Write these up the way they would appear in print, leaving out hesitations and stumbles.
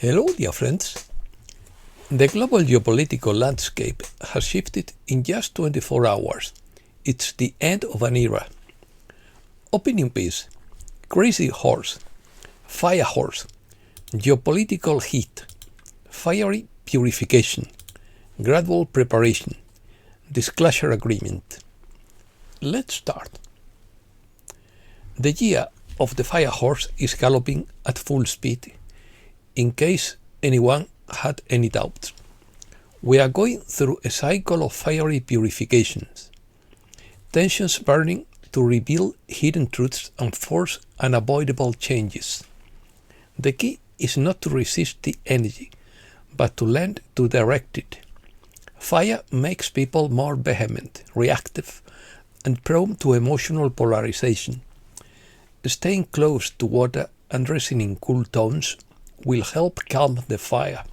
Hello, dear friends. The global geopolitical landscape has shifted in just 24 hours. It's the end of an era. Opinion piece, crazy horse, fire horse, geopolitical heat, fiery purification, gradual preparation, disclosure agreement. Let's start. The year of the fire horse is galloping at full speed, in case anyone had any doubts. We are going through a cycle of fiery purifications, tensions burning to reveal hidden truths and force unavoidable changes. The key is not to resist the energy, but to learn to direct it. Fire makes people more vehement, reactive, and prone to emotional polarization. Staying close to water and dressing in cool tones will help calm the fire.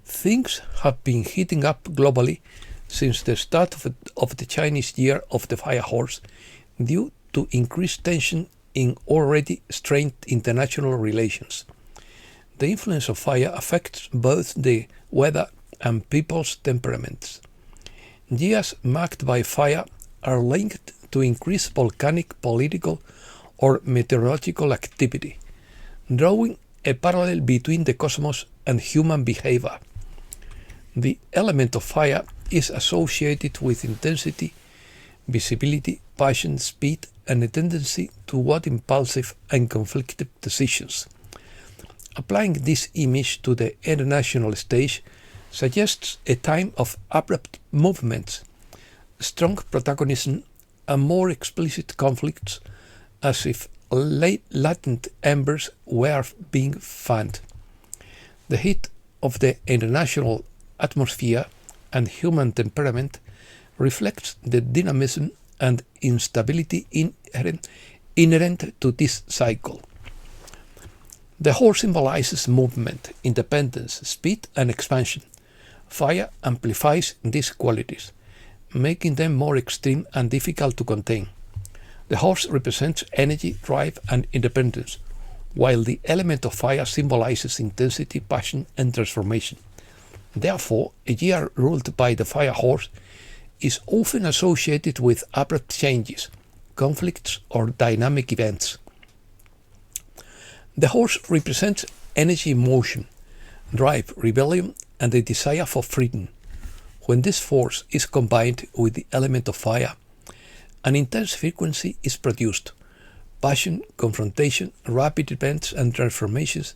Things have been heating up globally since the start of the Chinese Year of the Fire Horse due to increased tension in already strained international relations. The influence of fire affects both the weather and people's temperaments. Years marked by fire are linked to increased volcanic, political, or meteorological activity, drawing a parallel between the cosmos and human behavior. The element of fire is associated with intensity, visibility, passion, speed, and a tendency toward impulsive and conflicted decisions. Applying this image to the international stage suggests a time of abrupt movements, strong protagonism, and more explicit conflicts, as if latent embers were being fanned. The heat of the international atmosphere and human temperament reflects the dynamism and instability inherent to this cycle. The horse symbolizes movement, independence, speed, and expansion. Fire amplifies these qualities, making them more extreme and difficult to contain. The horse represents energy, drive, and independence, while the element of fire symbolizes intensity, passion, and transformation. Therefore, a year ruled by the fire horse is often associated with abrupt changes, conflicts, or dynamic events. The horse represents energy in motion, drive, rebellion, and the desire for freedom. When this force is combined with the element of fire, an intense frequency is produced: passion, confrontation, rapid events, and transformations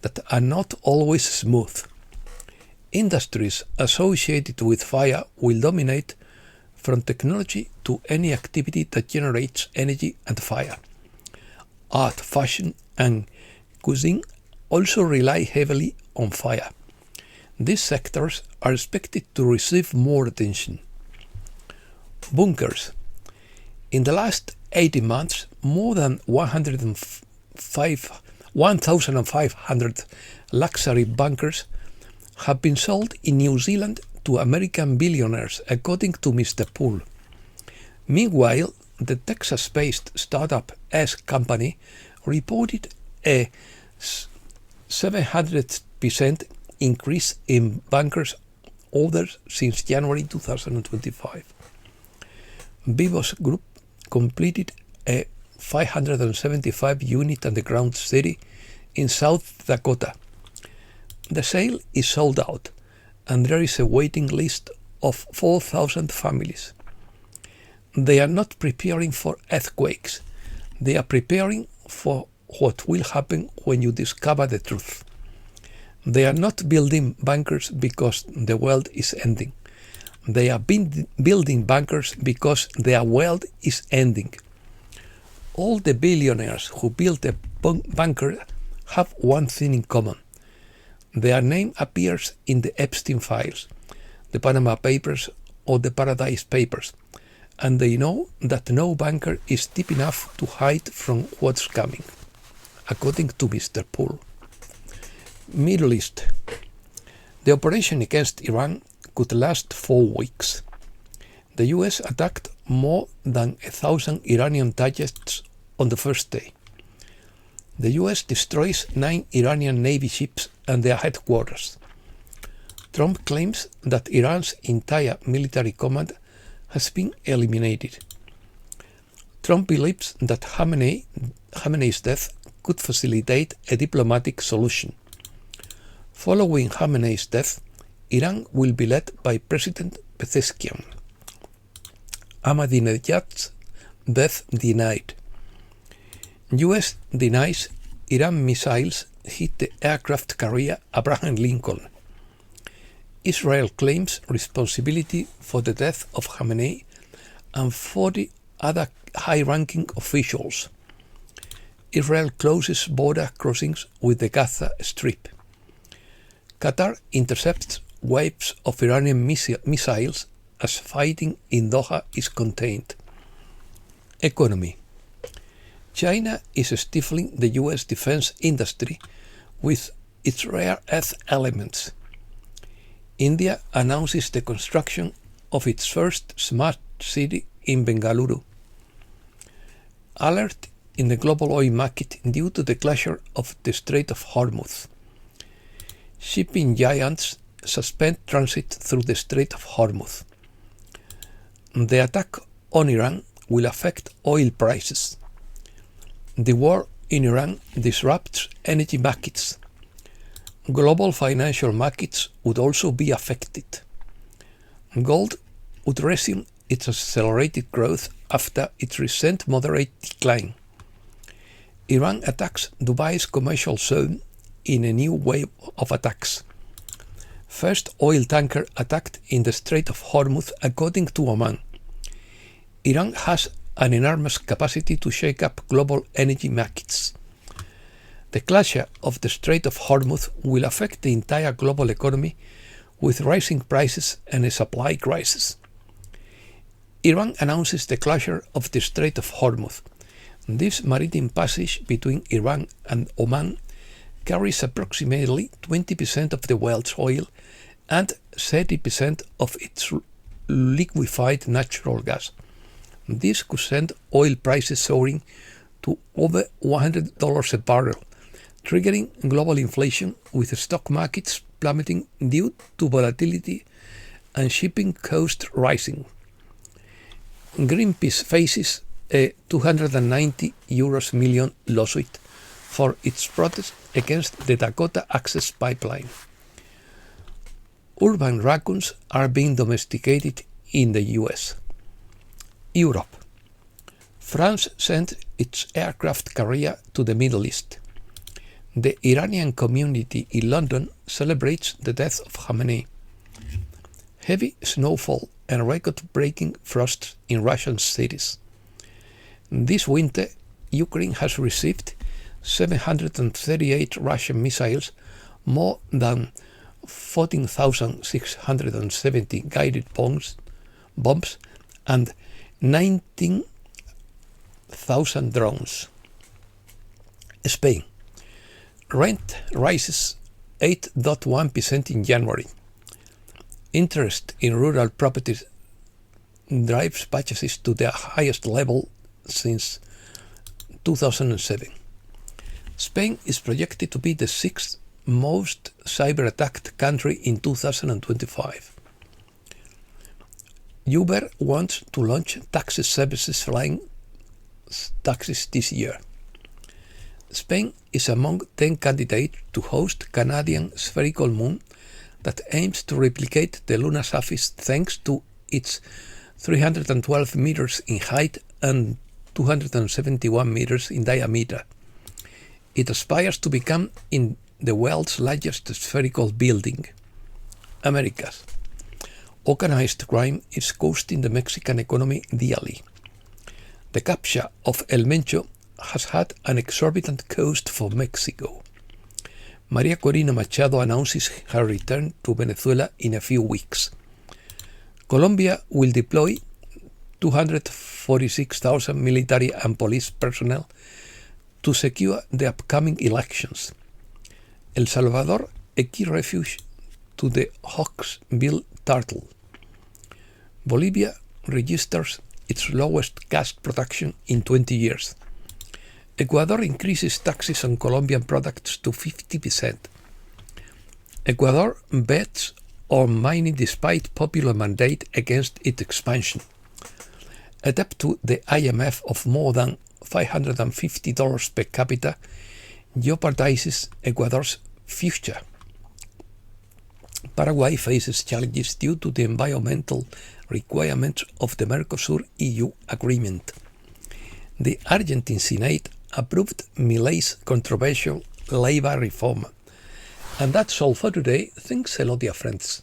that are not always smooth. Industries associated with fire will dominate, from technology to any activity that generates energy and fire. Art, fashion, and cuisine also rely heavily on fire. These sectors are expected to receive more attention. Bunkers. In the last 18 months, more than 1,500 luxury bunkers have been sold in New Zealand to American billionaires, according to Mr. Poole. Meanwhile, the Texas-based startup S Company reported a 700% increase in bunkers orders since January 2025. Vivos Group completed a 575-unit underground city in South Dakota. The sale is sold out, and there is a waiting list of 4,000 families. They are not preparing for earthquakes. They are preparing for what will happen when you discover the truth. They are not building bunkers because the world is ending. They are building bunkers because their world is ending. All the billionaires who built a bunker have one thing in common. Their name appears in the Epstein files, the Panama Papers, or the Paradise Papers, and they know that no bunker is deep enough to hide from what's coming, according to Mr. Poole. Middle East. The operation against Iran could last 4 weeks. The US attacked more than 1,000 Iranian targets on the first day. The US destroys 9 Iranian Navy ships and their headquarters. Trump claims that Iran's entire military command has been eliminated. Trump believes that Khamenei's death could facilitate a diplomatic solution. Following Khamenei's death, Iran will be led by President Pezeshkian. Ahmadinejad's death denied. US denies Iran missiles hit the aircraft carrier Abraham Lincoln. Israel claims responsibility for the death of Khamenei and 40 other high-ranking officials. Israel closes border crossings with the Gaza Strip. Qatar intercepts waves of Iranian missiles as fighting in Doha is contained. Economy. China is stifling the US defense industry with its rare earth elements. India announces the construction of its first smart city in Bengaluru. Alert in the global oil market due to the closure of the Strait of Hormuz. Shipping giants suspend transit through the Strait of Hormuz. The attack on Iran will affect oil prices. The war in Iran disrupts energy markets. Global financial markets would also be affected. Gold would resume its accelerated growth after its recent moderate decline. Iran attacks Dubai's commercial zone in a new wave of attacks. First oil tanker attacked in the Strait of Hormuz, according to Oman. Iran has an enormous capacity to shake up global energy markets. The closure of the Strait of Hormuz will affect the entire global economy with rising prices and a supply crisis. Iran announces the closure of the Strait of Hormuz. This maritime passage between Iran and Oman carries approximately 20% of the world's oil and 30% of its liquefied natural gas. This could send oil prices soaring to over $100 a barrel, triggering global inflation with stock markets plummeting due to volatility and shipping costs rising. Greenpeace faces a €290 million lawsuit for its protest against the Dakota Access Pipeline. Urban raccoons are being domesticated in the US. Europe. France sent its aircraft carrier to the Middle East. The Iranian community in London celebrates the death of Khamenei. Heavy snowfall and record-breaking frosts in Russian cities. This winter, Ukraine has received 738 Russian missiles, more than 14,670 guided bombs, and 19,000 drones. Spain. Rent rises 8.1% in January. Interest in rural properties drives purchases to their highest level since 2007. Spain is projected to be the sixth most cyber-attacked country in 2025. Uber wants to launch taxi services flying taxis this year. Spain is among 10 candidates to host Canadian spherical moon that aims to replicate the lunar surface thanks to its 312 meters in height and 271 meters in diameter. It aspires to become in the world's largest spherical building. Americas. Organized crime is costing the Mexican economy dearly. The capture of El Mencho has had an exorbitant cost for Mexico. María Corina Machado announces her return to Venezuela in a few weeks. Colombia will deploy 246,000 military and police personnel to secure the upcoming elections. El Salvador, a key refuge to the hawksbill turtle. Bolivia registers its lowest gas production in 20 years. Ecuador increases taxes on Colombian products to 50%. Ecuador bets on mining despite popular mandate against its expansion. A debt to the IMF of more than $550 per capita jeopardizes Ecuador's future. Paraguay faces challenges due to the environmental requirements of the Mercosur-EU agreement. The Argentine Senate approved Milei's controversial labor reform. And that's all for today. Thanks a lot, dear friends.